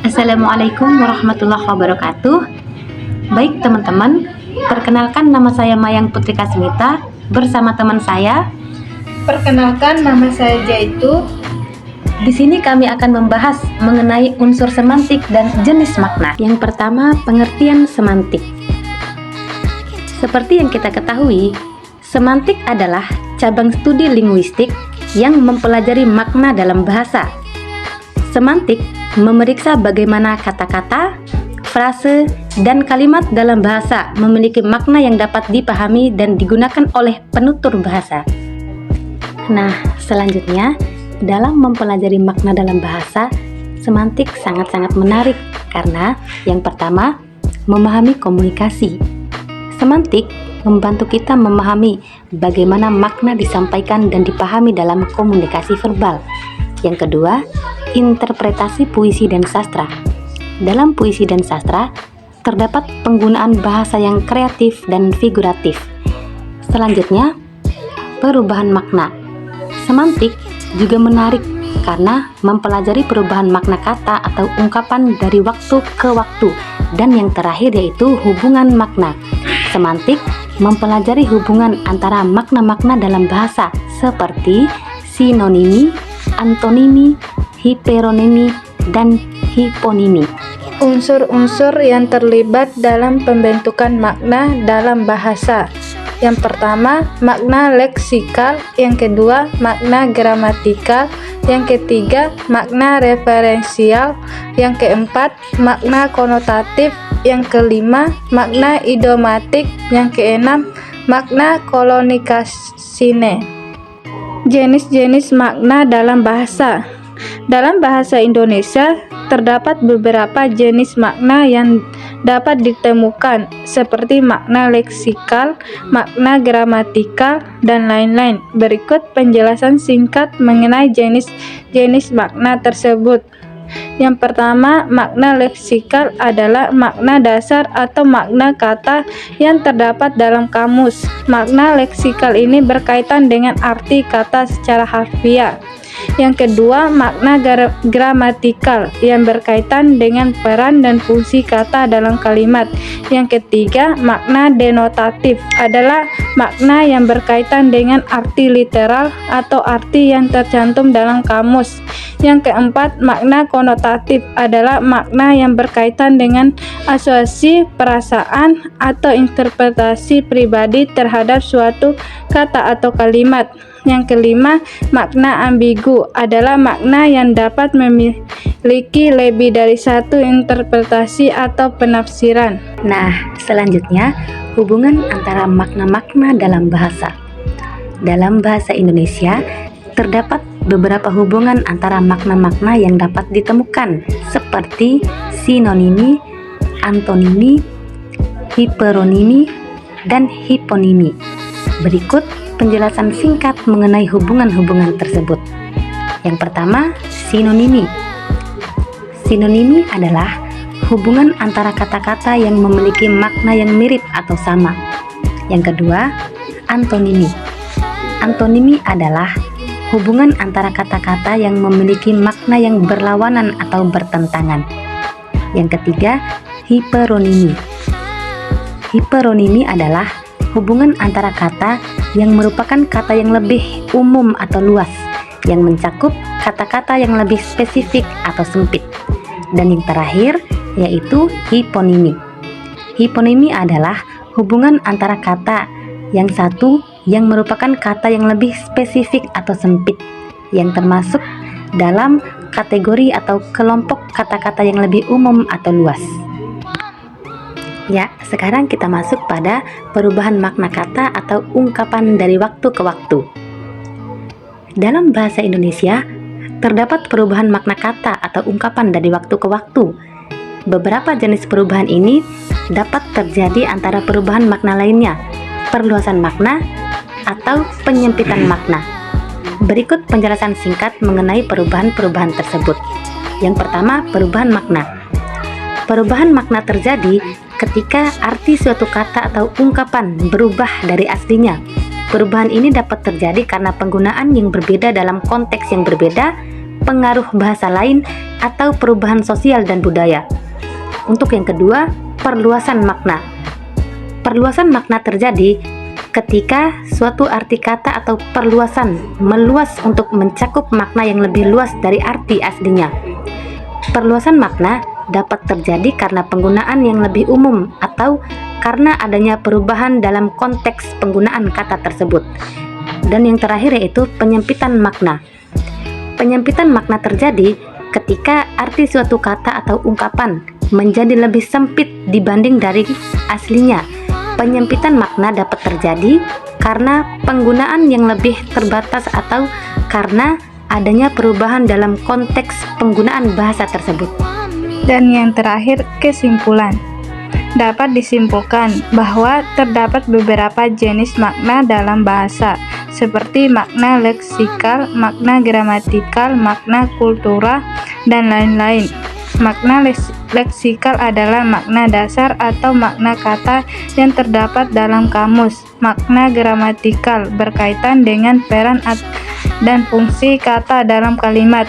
Assalamualaikum warahmatullahi wabarakatuh. Baik teman-teman, perkenalkan nama saya Mayang Putri Kasmita bersama teman saya. Perkenalkan, nama saya Jaitu. Di sini kami akan membahas mengenai unsur semantik dan jenis makna. Yang pertama, pengertian semantik. Seperti yang kita ketahui, semantik adalah cabang studi linguistik yang mempelajari makna dalam bahasa. Semantik memeriksa bagaimana kata-kata, frase, dan kalimat dalam bahasa memiliki makna yang dapat dipahami dan digunakan oleh penutur bahasa. Nah, selanjutnya, dalam mempelajari makna dalam bahasa, semantik sangat-sangat menarik karena yang pertama, memahami komunikasi. Semantik membantu kita memahami bagaimana makna disampaikan dan dipahami dalam komunikasi verbal. Yang kedua, interpretasi puisi dan sastra. Dalam puisi dan sastra, terdapat penggunaan bahasa yang kreatif dan figuratif. Selanjutnya, perubahan makna. Semantik juga menarik karena mempelajari perubahan makna kata atau ungkapan dari waktu ke waktu. Dan yang terakhir yaitu hubungan makna. Semantik mempelajari hubungan antara makna-makna dalam bahasa seperti sinonimi, antonimi, hiperonimi, dan hiponimi. Unsur-unsur yang terlibat dalam pembentukan makna dalam bahasa. Yang pertama, makna leksikal. Yang kedua, makna gramatikal. Yang ketiga, makna referensial. Yang keempat, makna konotatif. Yang kelima, makna idiomatik. Yang keenam, makna kolonikasine. Jenis-jenis makna dalam bahasa. Dalam bahasa Indonesia, terdapat beberapa jenis makna yang dapat ditemukan, seperti makna leksikal, makna gramatikal, dan lain-lain. Berikut penjelasan singkat mengenai jenis-jenis makna tersebut. Yang pertama, makna leksikal adalah makna dasar atau makna kata yang terdapat dalam kamus. Makna leksikal ini berkaitan dengan arti kata secara harfiah. Yang kedua, makna gramatikal yang berkaitan dengan peran dan fungsi kata dalam kalimat. Yang ketiga, makna denotatif adalah makna yang berkaitan dengan arti literal atau arti yang tercantum dalam kamus. Yang keempat, makna konotatif adalah makna yang berkaitan dengan asosiasi, perasaan, atau interpretasi pribadi terhadap suatu kata atau kalimat. Yang kelima, makna ambigu adalah makna yang dapat memiliki lebih dari satu interpretasi atau penafsiran. Nah, selanjutnya, hubungan antara makna-makna dalam bahasa. Dalam bahasa Indonesia, terdapat beberapa hubungan antara makna-makna yang dapat ditemukan, seperti sinonimi, antonimi, hiperonimi, dan hiponimi. Berikut penjelasan singkat mengenai hubungan-hubungan tersebut. Yang pertama, sinonimi. Sinonimi adalah hubungan antara kata-kata yang memiliki makna yang mirip atau sama. Yang kedua, antonimi. Antonimi adalah hubungan antara kata-kata yang memiliki makna yang berlawanan atau bertentangan. Yang ketiga, hiperonimi. Hiperonimi adalah hubungan antara kata yang merupakan kata yang lebih umum atau luas, yang mencakup kata-kata yang lebih spesifik atau sempit. Dan yang terakhir yaitu hiponimi. Hiponimi adalah hubungan antara kata yang satu yang merupakan kata yang lebih spesifik atau sempit, yang termasuk dalam kategori atau kelompok kata-kata yang lebih umum atau luas. Ya, sekarang kita masuk pada perubahan makna kata atau ungkapan dari waktu ke waktu. Dalam bahasa Indonesia, terdapat perubahan makna kata atau ungkapan dari waktu ke waktu. Beberapa jenis perubahan ini dapat terjadi antara perubahan makna lainnya, perluasan makna, atau penyempitan makna. Berikut penjelasan singkat mengenai perubahan-perubahan tersebut. Yang pertama, perubahan makna. Perubahan makna terjadi ketika arti suatu kata atau ungkapan berubah dari aslinya. Perubahan ini dapat terjadi karena penggunaan yang berbeda dalam konteks yang berbeda, pengaruh bahasa lain atau perubahan sosial dan budaya. Untuk yang kedua, perluasan makna. Perluasan makna terjadi ketika suatu arti kata atau perluasan meluas untuk mencakup makna yang lebih luas dari arti aslinya. Perluasan makna dapat terjadi karena penggunaan yang lebih umum atau karena adanya perubahan dalam konteks penggunaan kata tersebut. Dan yang terakhir yaitu penyempitan makna. Penyempitan makna terjadi ketika arti suatu kata atau ungkapan menjadi lebih sempit dibanding dari aslinya. Penyempitan makna dapat terjadi karena penggunaan yang lebih terbatas atau karena adanya perubahan dalam konteks penggunaan bahasa tersebut. Dan yang terakhir, kesimpulan. Dapat disimpulkan bahwa terdapat beberapa jenis makna dalam bahasa, seperti makna leksikal, makna gramatikal, makna kultural, dan lain-lain. Makna leksikal adalah makna dasar atau makna kata yang terdapat dalam kamus. Makna gramatikal berkaitan dengan peran dan fungsi kata dalam kalimat.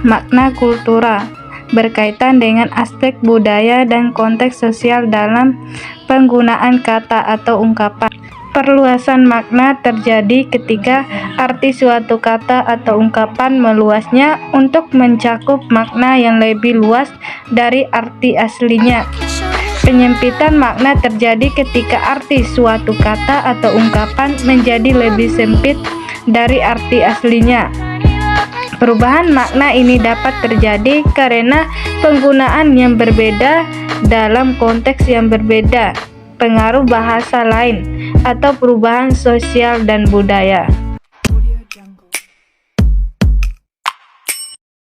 Makna kultural berkaitan dengan aspek budaya dan konteks sosial dalam penggunaan kata atau ungkapan. Perluasan makna terjadi ketika arti suatu kata atau ungkapan meluasnya untuk mencakup makna yang lebih luas dari arti aslinya. Penyempitan makna terjadi ketika arti suatu kata atau ungkapan menjadi lebih sempit dari arti aslinya. Perubahan makna ini dapat terjadi karena penggunaan yang berbeda dalam konteks yang berbeda, pengaruh bahasa lain, atau perubahan sosial dan budaya.